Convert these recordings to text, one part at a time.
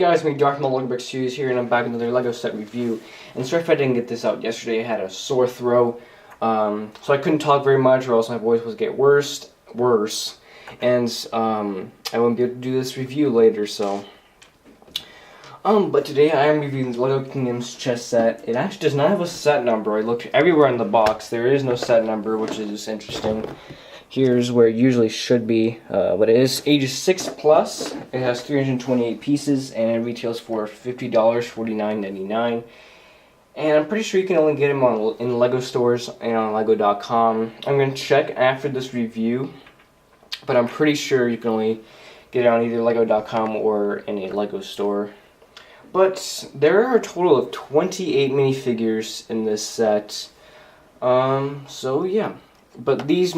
guys, me Darth Maul Lego Series here, and I'm back with another Lego set review. And sorry if I didn't get this out yesterday. I had a sore throat, so I couldn't talk very much, or else my voice would get worse, and I won't be able to do this review later. So, but today I am reviewing the Lego Kingdoms chess set. It actually does not have a set number. I looked everywhere in the box. There is no set number, which is interesting. Here's where it usually should be, but it is ages 6+. It has 328 pieces, and it retails for $50, $49.99. And I'm pretty sure you can only get them in Lego stores and on Lego.com. I'm going to check after this review, but I'm pretty sure you can only get it on either Lego.com or in a Lego store. But there are a total of 28 minifigures in this set. So yeah. But these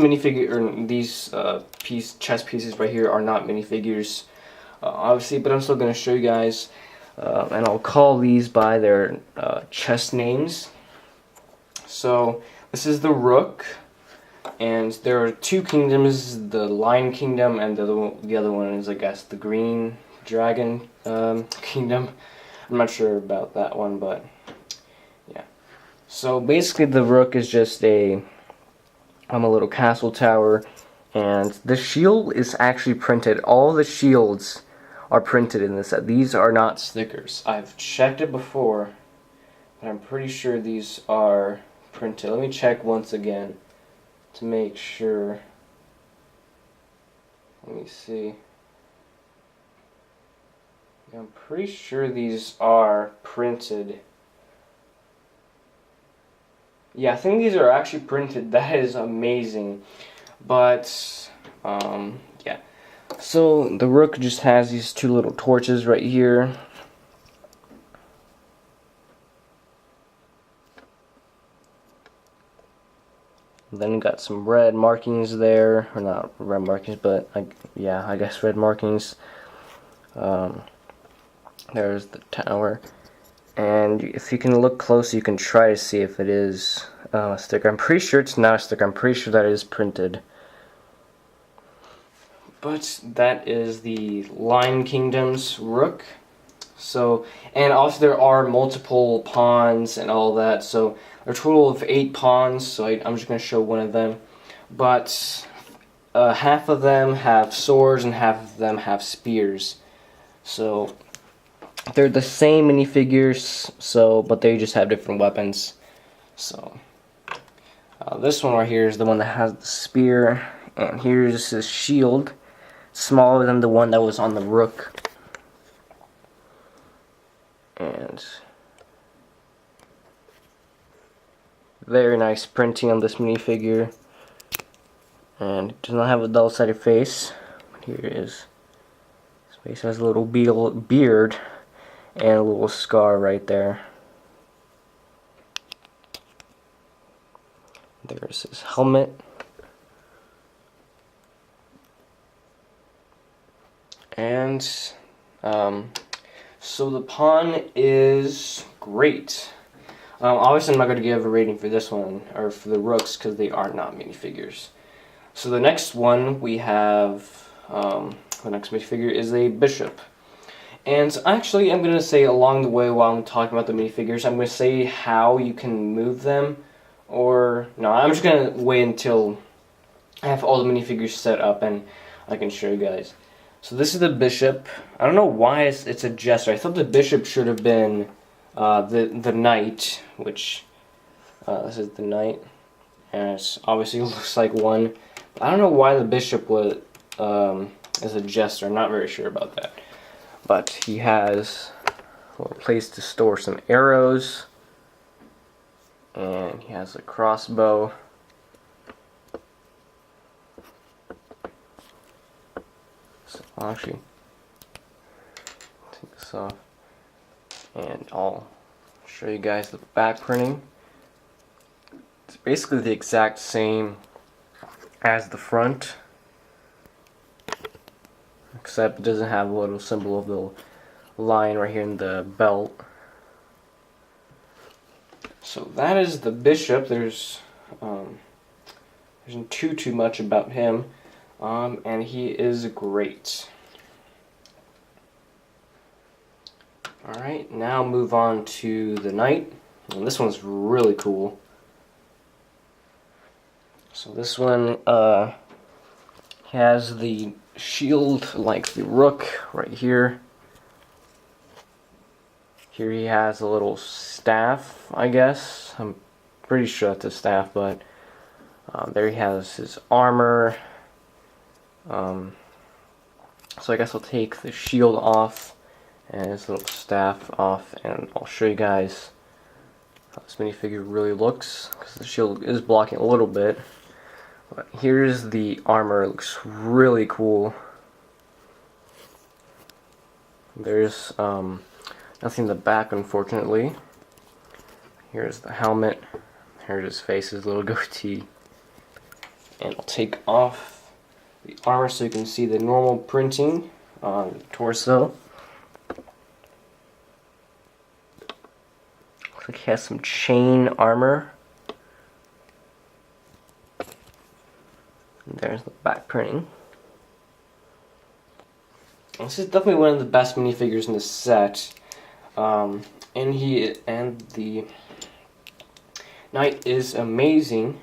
chess pieces right here are not minifigures, obviously. But I'm still going to show you guys, and I'll call these by their chess names. So this is the Rook, and there are two kingdoms: the Lion Kingdom, and the other one is, I guess, the Green Dragon Kingdom. I'm not sure about that one, but yeah. So basically, the Rook is just a little castle tower, and the shield is actually printed. All the shields are printed in this set. These are not stickers. I've checked it before, but I'm pretty sure these are printed. Let me check once again to make sure. Let me see. I'm pretty sure these are printed. Yeah, I think these are actually printed. That is amazing. But, yeah. So, the Rook just has these two little torches right here. Then we got some red markings there. Or not red markings, but, yeah, I guess red markings. There's the tower. And if you can look close, you can try to see if it is a sticker. I'm pretty sure it's not a sticker. I'm pretty sure that it is printed. But that is the Lion Kingdom's Rook. So, and also there are multiple pawns and all that. So, there are a total of 8 pawns. So I'm just going to show one of them. But half of them have swords and half of them have spears. So they're the same minifigures, but they just have different weapons. So this one right here is the one that has the spear, and here's his shield, smaller than the one that was on the Rook. And very nice printing on this minifigure, and it does not have a double-sided face. Here it is. His face has a little beard and a little scar right there. There's his helmet. And so the pawn is great. Obviously I'm not going to give a rating for this one, or for the Rooks, because they are not minifigures. So the next one we have, the next minifigure is a bishop. And actually, I'm going to say along the way while I'm talking about the minifigures, I'm going to say how you can move them. Or, no, I'm just going to wait until I have all the minifigures set up and I can show you guys. So this is the bishop. I don't know why it's a jester. I thought the bishop should have been the knight, which, this is the knight. And it obviously looks like one. I don't know why the bishop is a jester. I'm not very sure about that. But he has a little place to store some arrows, and he has a crossbow. So I'll actually take this off, and I'll show you guys the back printing. It's basically the exact same as the front, except it doesn't have a little symbol of the lion right here in the belt. So that is the bishop. There's isn't too much about him, and he is great. Alright, now move on to the knight. And this one's really cool. So this one has the shield like the Rook right here. Here he has a little staff, I guess. I'm pretty sure that's a staff, but there he has his armor. So I guess I'll take the shield off and his little staff off, and I'll show you guys how this minifigure really looks, because the shield is blocking a little bit. But here's the armor. It looks really cool. There's nothing in the back, unfortunately. Here's the helmet. Here's his face, his little goatee. And I'll take off the armor so you can see the normal printing on the torso. Looks like he has some chain armor. And there's the back printing. This is definitely one of the best minifigures in the set. And the knight is amazing,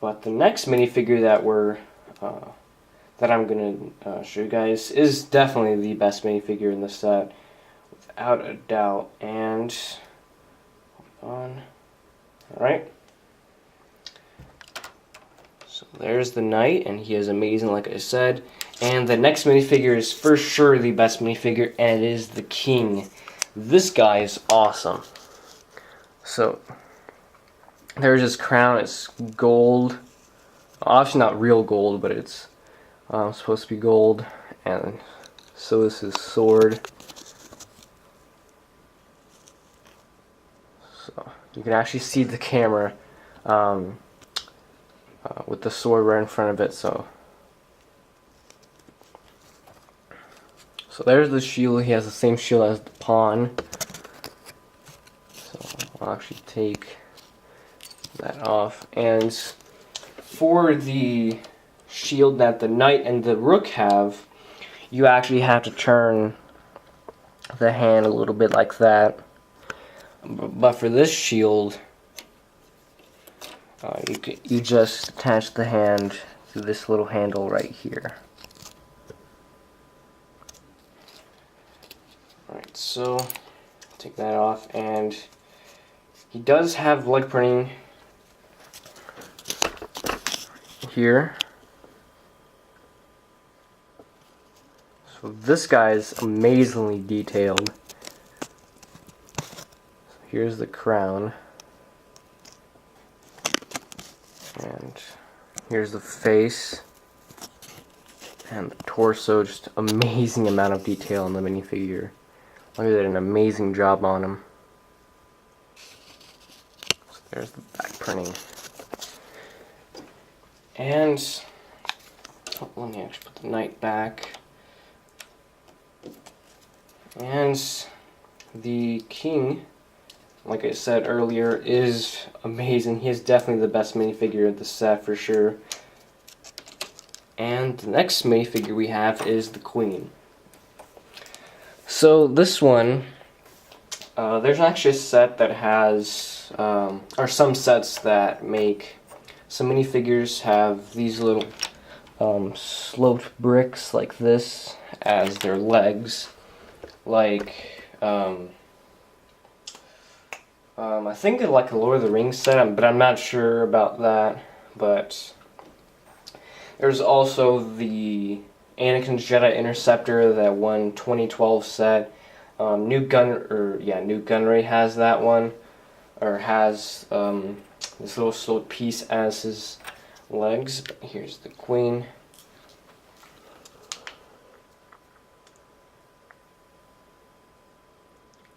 but the next minifigure that I'm gonna show you guys is definitely the best minifigure in the set, without a doubt. And hold on, all right. So there's the knight, and he is amazing, like I said. And the next minifigure is for sure the best minifigure, and it is the king. This guy is awesome. So there's his crown. It's gold. Obviously not real gold, but it's supposed to be gold. And so is his sword. So you can actually see the camera with the sword right in front of it. So there's the shield. He has the same shield as the pawn. So I'll actually take that off. And for the shield that the knight and the rook have, you actually have to turn the hand a little bit like that. But for this shield, you just attach the hand to this little handle right here. Alright, so take that off, and he does have leg printing here. So this guy is amazingly detailed. So here's the crown. And here's the face. And the torso, just amazing amount of detail on the minifigure. Look at that, an amazing job on him. So there's the back printing. And let me actually put the knight back. And the king, like I said earlier, is amazing. He is definitely the best minifigure of the set for sure. And the next minifigure we have is the queen. So this one, there's actually a set that has, or some sets that make some minifigures have these little sloped bricks like this as their legs. Like, I think of like a Lord of the Rings set, but I'm not sure about that. But there's also the Anakin's Jedi Interceptor, that one 2012 set. Newt Gunray has that one, or has this little sloped piece as his legs. But here's the queen.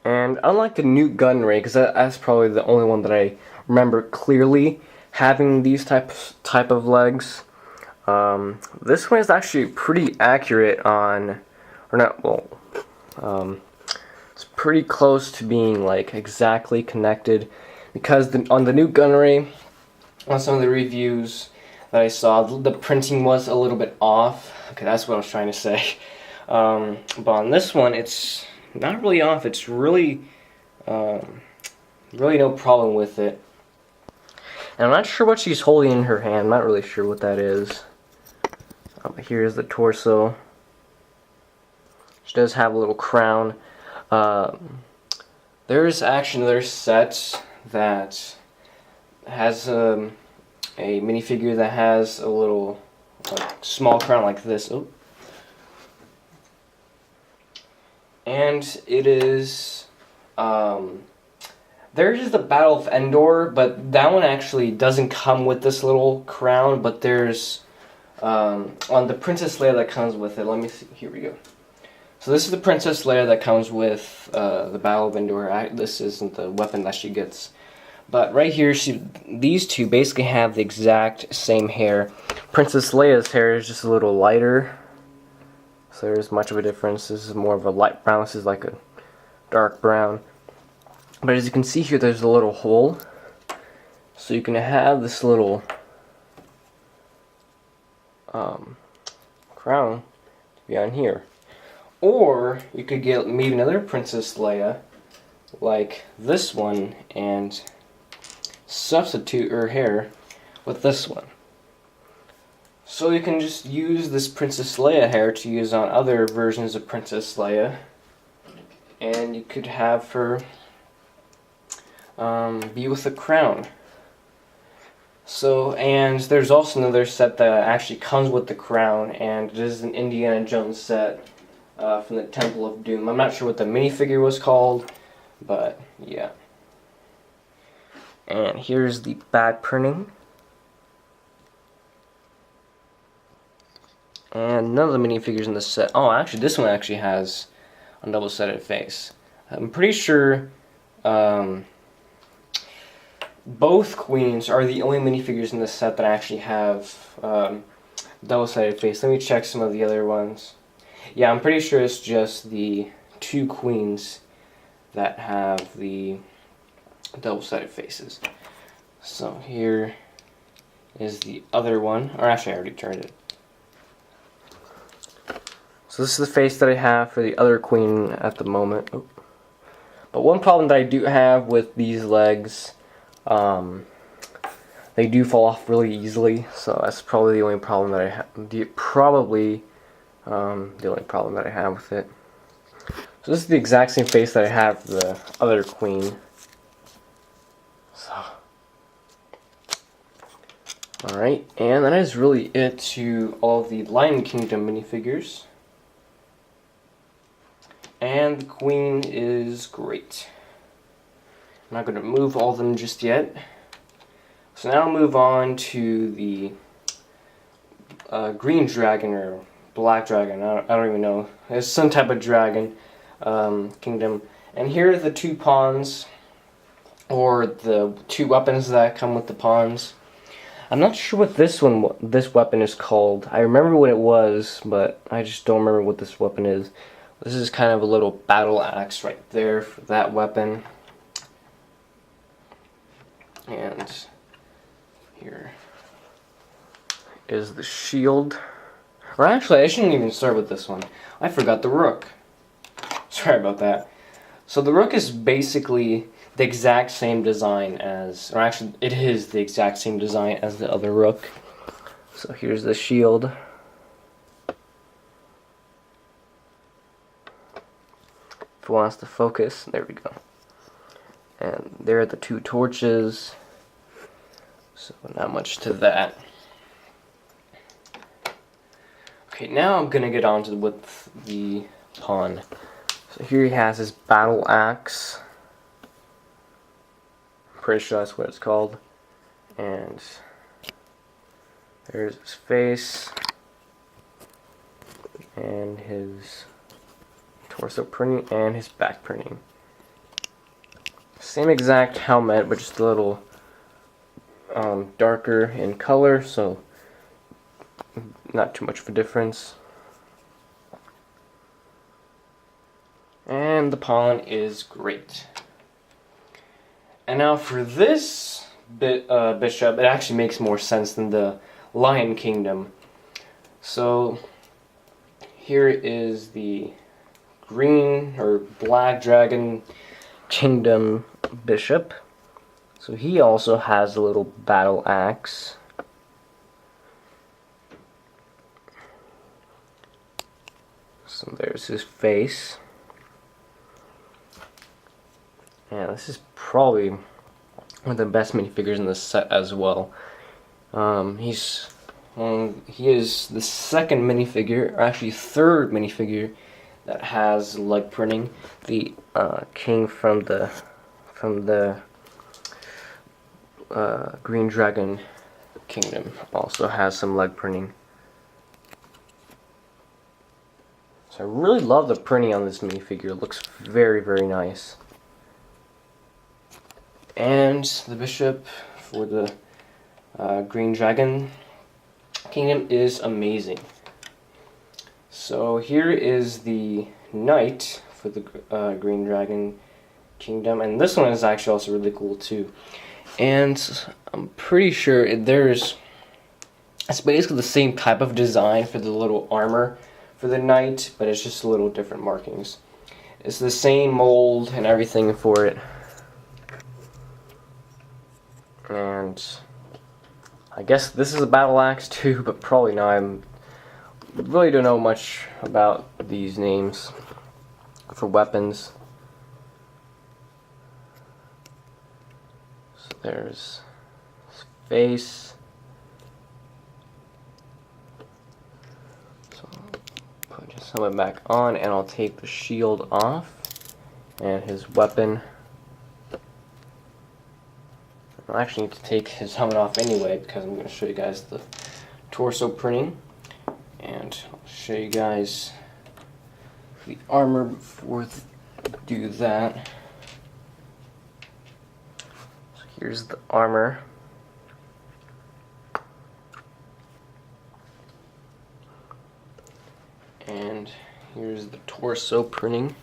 And unlike the Newt Gunray, because that's probably the only one that I remember clearly having these type of legs, this one is actually pretty accurate on, or not, well, it's pretty close to being like exactly connected, because on the Newt Gunray, on some of the reviews that I saw, the printing was a little bit off. Okay, that's what I was trying to say. But on this one, it's not really off. It's really, really no problem with it. And I'm not sure what she's holding in her hand. I'm not really sure what that is. Here's the torso. She does have a little crown. There's actually another set that has a minifigure that has a little small crown like this. Oh. And it is there's the Battle of Endor, but that one actually doesn't come with this little crown, but there's on the Princess Leia that comes with it. Let me see. Here we go. So this is the Princess Leia that comes with the Battle of Endor. This isn't the weapon that she gets. But right here, these two basically have the exact same hair. Princess Leia's hair is just a little lighter. So there's much of a difference. This is more of a light brown. This is like a dark brown. But as you can see here, there's a little hole. So you can have this little crown to be on here. Or you could get maybe another Princess Leia, like this one, and substitute her hair with this one. So you can just use this Princess Leia hair to use on other versions of Princess Leia, and you could have her be with a crown. So, and there's also another set that actually comes with the crown, and it is an Indiana Jones set from the Temple of Doom. I'm not sure what the minifigure was called, but yeah. And here's the back printing. And none of the minifigures in this set. Oh, actually, this one actually has a double-sided face. I'm pretty sure both queens are the only minifigures in this set that actually have double-sided face. Let me check some of the other ones. Yeah, I'm pretty sure it's just the two queens that have the double-sided faces. So here is the other one. Or actually, I already turned it. So this is the face that I have for the other queen at the moment. Oh. But one problem that I do have with these legs, they do fall off really easily. So that's probably the only problem that I have. The only problem that I have with it. So this is the exact same face that I have for the other queen. So, alright, and that is really it to all of the Lion Kingdom minifigures. And the queen is great. I'm not going to move all of them just yet. So now I'll move on to the green dragon or black dragon. I don't even know. It's some type of dragon kingdom. And here are the two pawns, or the two weapons that come with the pawns. I'm not sure what this weapon is called. I remember what it was, but I just don't remember what this weapon is. This is kind of a little battle axe right there for that weapon. And here is the shield. Or actually, I shouldn't even start with this one. I forgot the Rook. Sorry about that. So the Rook is basically the exact same design as, or actually it is the exact same design as the other Rook. So here's the shield. If it wants to focus, there we go. And there are the two torches. So not much to that. Okay, now I'm gonna get on to with the pawn. So here he has his battle axe. I'm pretty sure that's what it's called. And there's his face and his torso printing and his back printing. Same exact helmet, but just a little darker in color, so not too much of a difference. And the pawn is great. And now for this bishop, it actually makes more sense than the Lion Kingdom. So here is the green or black dragon kingdom bishop. So he also has a little battle axe. So there's his face. Yeah, this is probably one of the best minifigures in this set as well. He is the second minifigure, or actually third minifigure, that has leg printing. The king from the Green Dragon Kingdom also has some leg printing. So I really love the printing on this minifigure. It looks very, very nice. And the bishop for the Green Dragon Kingdom is amazing. So here is the knight for the Green Dragon Kingdom, and this one is actually also really cool too. And I'm pretty sure it's basically the same type of design for the little armor for the knight, but it's just a little different markings. It's the same mold and everything for it. And I guess this is a battle axe too, but probably not. I really don't know much about these names for weapons. So there's his face. So I'll put his helmet back on, and I'll take the shield off and his weapon. I actually need to take his helmet off anyway, because I'm going to show you guys the torso printing, and I'll show you guys the armor before I do that. So here's the armor. And here's the torso printing.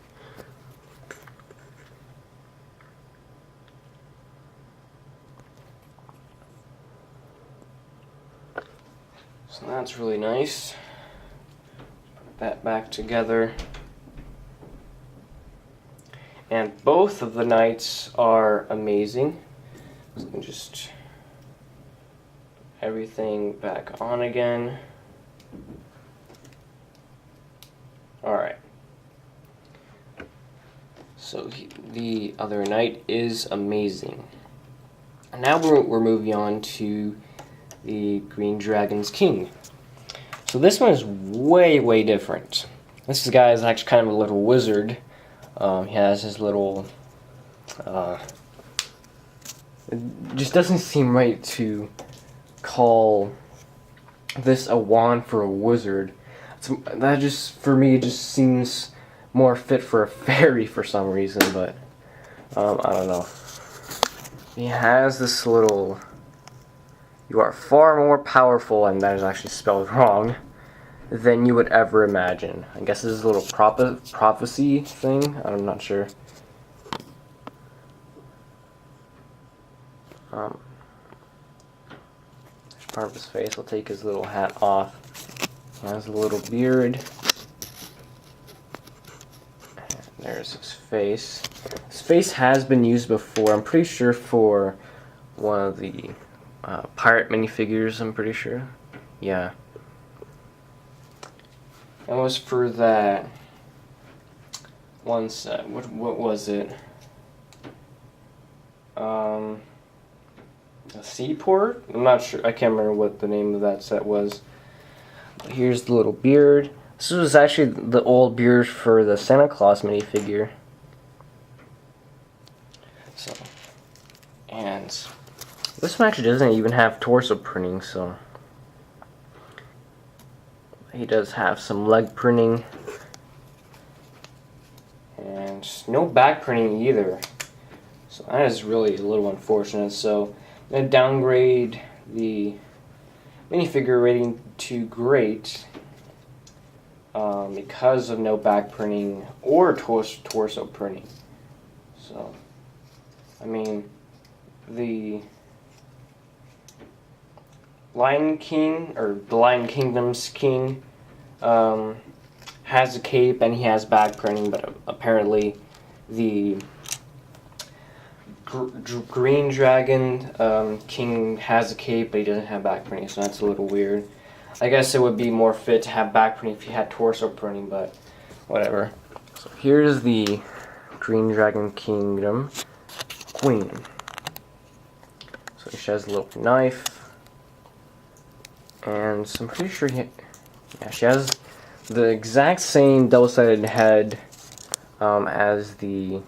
So that's really nice. Put that back together. And both of the knights are amazing. So just put everything back on again. Alright. So the other knight is amazing. And now we're moving on to the Green Dragon's King. So this one is way, way different. This guy is actually kind of a little wizard. He has his little... it just doesn't seem right to call this a wand for a wizard. That just, for me, just seems more fit for a fairy for some reason, but I don't know. He has this little... You are far more powerful, and that is actually spelled wrong, than you would ever imagine. I guess this is a little prophecy thing. I'm not sure. There's part of his face. I'll take his little hat off. He has a little beard. And there's his face. His face has been used before. I'm pretty sure for one of the pirate minifigures, I'm pretty sure. Yeah. That was for that one set. What was it? A Seaport? I'm not sure. I can't remember what the name of that set was. But here's the little beard. This was actually the old beard for the Santa Claus minifigure. So, and this one actually doesn't even have torso printing, so he does have some leg printing. And no back printing either. So that is really a little unfortunate. So I'm going to downgrade the minifigure rating to great because of no back printing or torso printing. So, I mean, the Lion King, or the Lion Kingdom's King, has a cape and he has back printing, but apparently the green dragon king has a cape, but he doesn't have back printing, so that's a little weird. I guess it would be more fit to have back printing if you had torso printing, but whatever. So here's the Green Dragon Kingdom Queen. So she has a little knife, and so I'm pretty sure she has the exact same double-sided head as the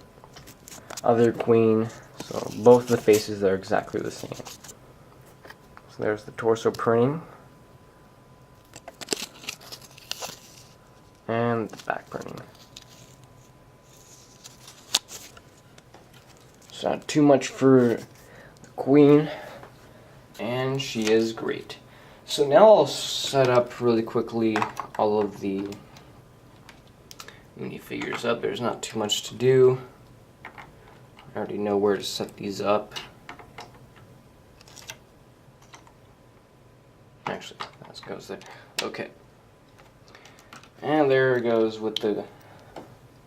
other queen. So both the faces are exactly the same. So there's the torso printing. And the back printing. So not too much for the queen, and she is great. So now I'll set up really quickly all of the minifigures up. There's not too much to do. I already know where to set these up. Actually, that goes there. Okay. And there it goes with the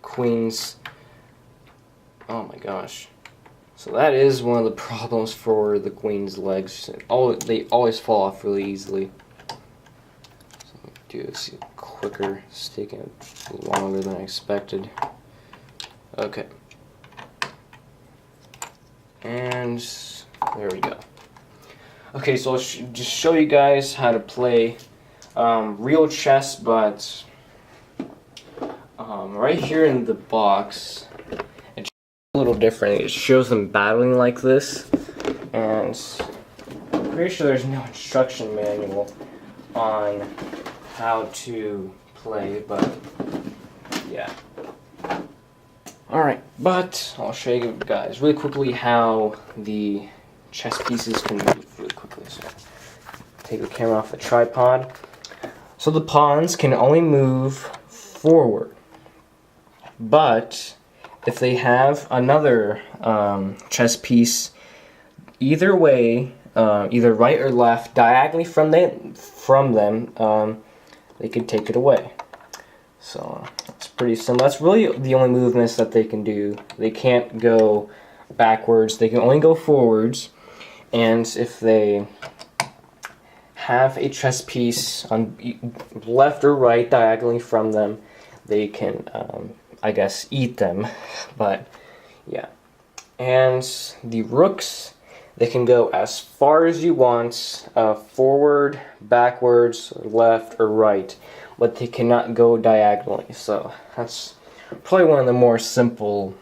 queen's. Oh my gosh. So that is one of the problems for the queen's legs. They always fall off really easily. So let me do this quicker. It's taking longer than I expected. Okay. And there we go. Okay, so I'll just show you guys how to play real chess, but right here in the box, it's a little different. It shows them battling like this, and I'm pretty sure there's no instruction manual on how to play, but yeah. Alright, but I'll show you guys really quickly how the chess pieces can move really quickly. So take the camera off the tripod. So the pawns can only move forward, but if they have another chess piece either way, either right or left, diagonally from them, they can take it away. So it's pretty simple. That's really the only movements that they can do. They can't go backwards. They can only go forwards. And if they have a chess piece on left or right diagonally from them, they can, I guess, eat them. But yeah. And the rooks, they can go as far as you want, forward, backwards, left, or right, but they cannot go diagonally. So that's probably one of the more simple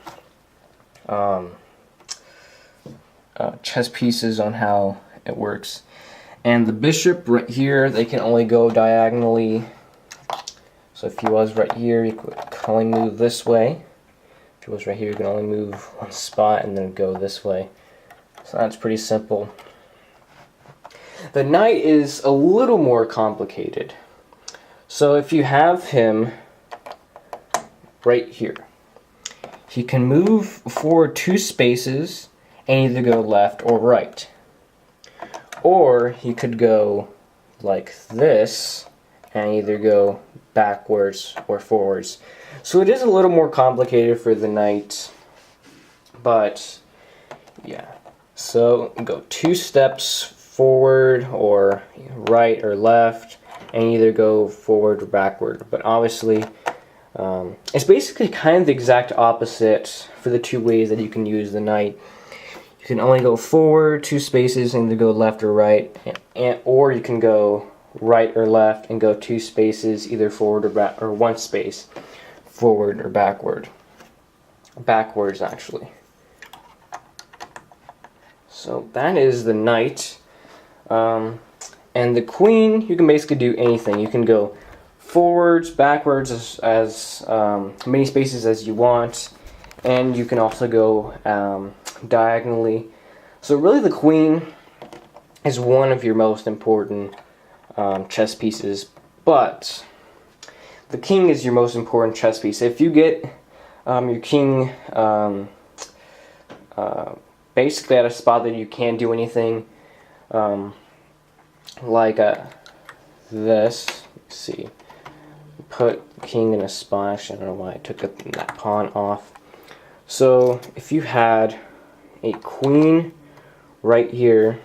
chess pieces on how it works. And the bishop right here, they can only go diagonally. So if he was right here, he could only move this way. If he was right here, he can only move one spot and then go this way. So that's pretty simple. The knight is a little more complicated. So if you have him right here, he can move forward 2 spaces and either go left or right. Or he could go like this and either go backwards or forwards. So it is a little more complicated for the knight, but yeah. So go 2 steps forward or right or left, and either go forward or backward. But obviously, it's basically kind of the exact opposite for the 2 ways that you can use the knight. You can only go forward 2 spaces and either go left or right, or you can go right or left and go 2 spaces either forward or back, or 1 space forward or backward. Backwards, actually. So that is the knight. And the queen, you can basically do anything. You can go forwards, backwards, as many spaces as you want, and you can also go diagonally. So really the queen is one of your most important chess pieces, but the king is your most important chess piece. If you get your king basically at a spot that you can't do anything, like this, let's see, put king in a spot. I don't know why I took that pawn off. So if you had a queen right here,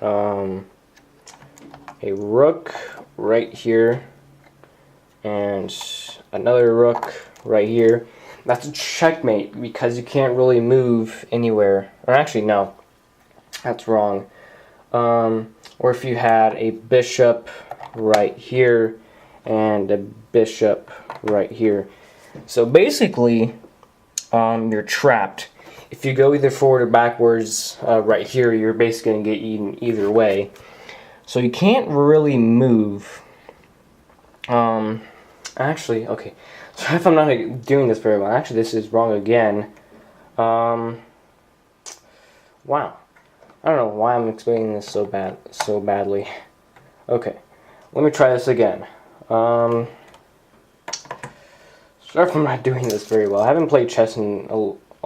a rook right here, and another rook right here, that's a checkmate because you can't really move anywhere. Or actually, no, that's wrong. Or if you had a bishop right here and a bishop right here. So basically, you're trapped. If you go either forward or backwards right here, you're basically going to get eaten either way. So you can't really move. Actually, okay. So if I'm not doing this very well, actually this is wrong again. Wow. I don't know why I'm explaining this so badly. Okay, let me try this again. Sorry if I'm not doing this very well. I haven't played chess in a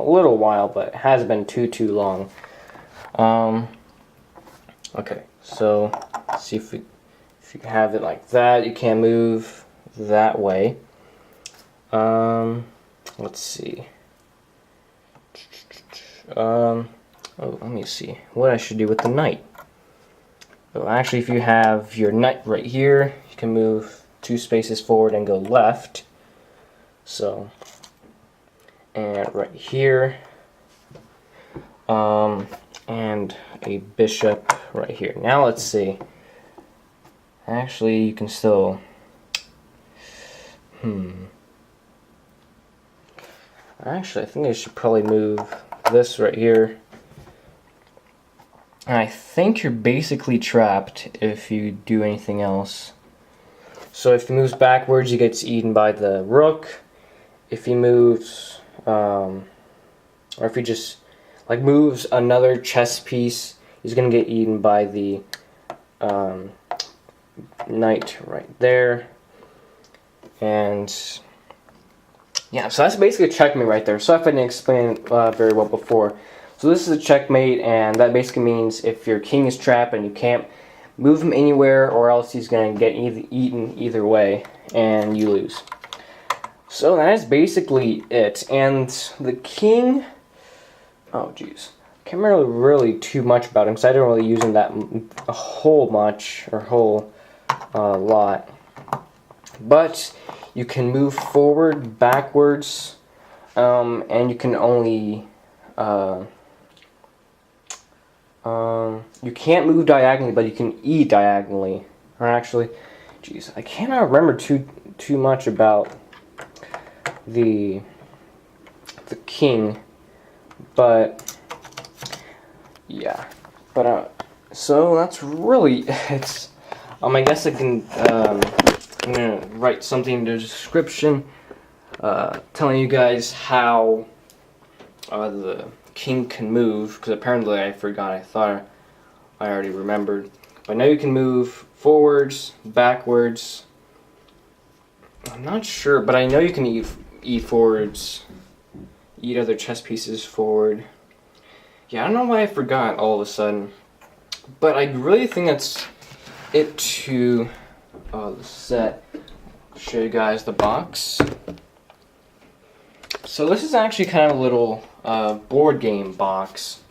little while, but it has been too long. Okay, so let's see if you have it like that, you can't move that way. Let's see. Oh, let me see what I should do with the knight. So actually, if you have your knight right here, you can move 2 spaces forward and go left. So, and right here, and a bishop right here. Now let's see. Actually, you can still, Actually, I think I should probably move this right here. And I think you're basically trapped if you do anything else. So if he moves backwards, he gets eaten by the rook. If he moves, or if he just like moves another chess piece, he's gonna get eaten by the knight right there. And yeah, so that's basically a checkmate right there. So if I didn't explain it very well before. So this is a checkmate, and that basically means if your king is trapped and you can't move him anywhere, or else he's going to get eaten either way, and you lose. So that is basically it. And the king, oh jeez, can't remember really too much about him, because I don't really use him that a whole lot. But you can move forward, backwards, and you can only you can't move diagonally, but you can eat diagonally. Or actually, geez, I cannot remember too much about the king, but yeah. But so that's really it. I guess I can. I'm gonna write something in the description, telling you guys how the king can move, because apparently I forgot. I thought I already remembered. But now you can move forwards, backwards. I'm not sure, but I know you can eat forwards, eat other chess pieces forward. Yeah, I don't know why I forgot all of a sudden. But I really think that's it to the set. I'll show you guys the box. So this is actually kind of a little board game box.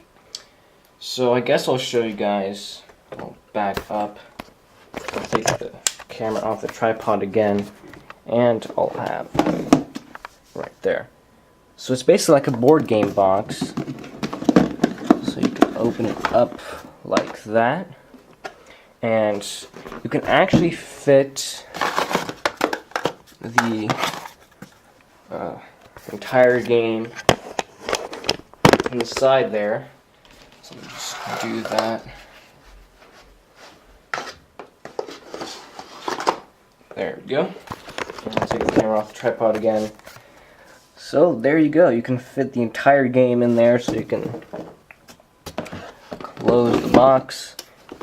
So I guess I'll show you guys. I'll back up. I'll take the camera off the tripod again, and I'll have right there. So it's basically like a board game box. So you can open it up like that, and you can actually fit the entire game inside there. So let me just do that. There we go. And I'll take the camera off the tripod again. So there you go. You can fit the entire game in there, so you can close the box,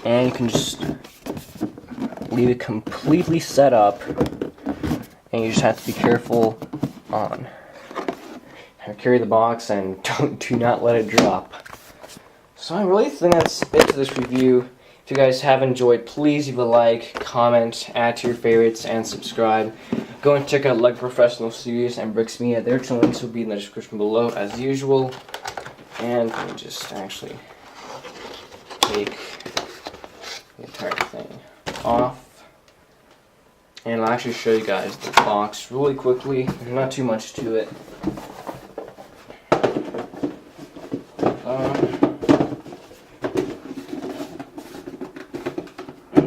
and you can just leave it completely set up, and you just have to be careful on how to carry the box, and do not let it drop. So I really think that's it to this review. If you guys have enjoyed, please leave a like, comment, add to your favorites, and subscribe. Go and check out Like Professional Studios and Bricks Media. Their links will be in the description below as usual. And let me just actually take the entire thing off. And I'll actually show you guys the box really quickly. There's not too much to it.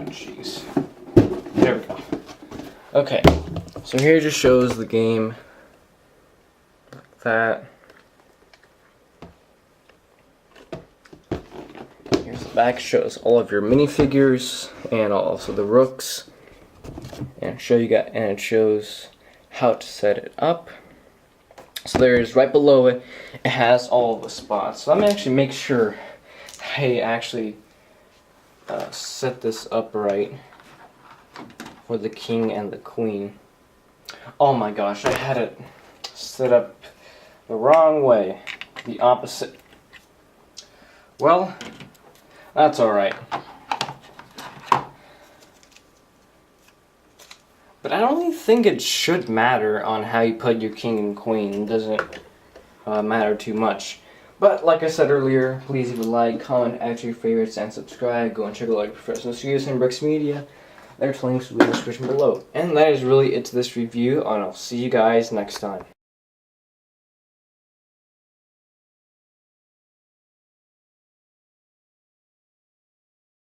Jeez. There we go. Okay, so here it just shows the game like that. Here's the back, shows all of your minifigures and also the Rooks. And it shows how to set it up. So there's right below it. It has all the spots. So I'm gonna actually make sure I actually set this up right for the king and the queen. Oh my gosh, I had it set up the wrong way, the opposite. Well, that's all right. But I don't really think it should matter on how you put your king and queen. It doesn't matter too much. But like I said earlier, please leave a like, comment, add your favorites, and subscribe. Go and check out Like Professional Studios and Bricks Media. Their links will be in the description below. And that is really it to this review, and I'll see you guys next time.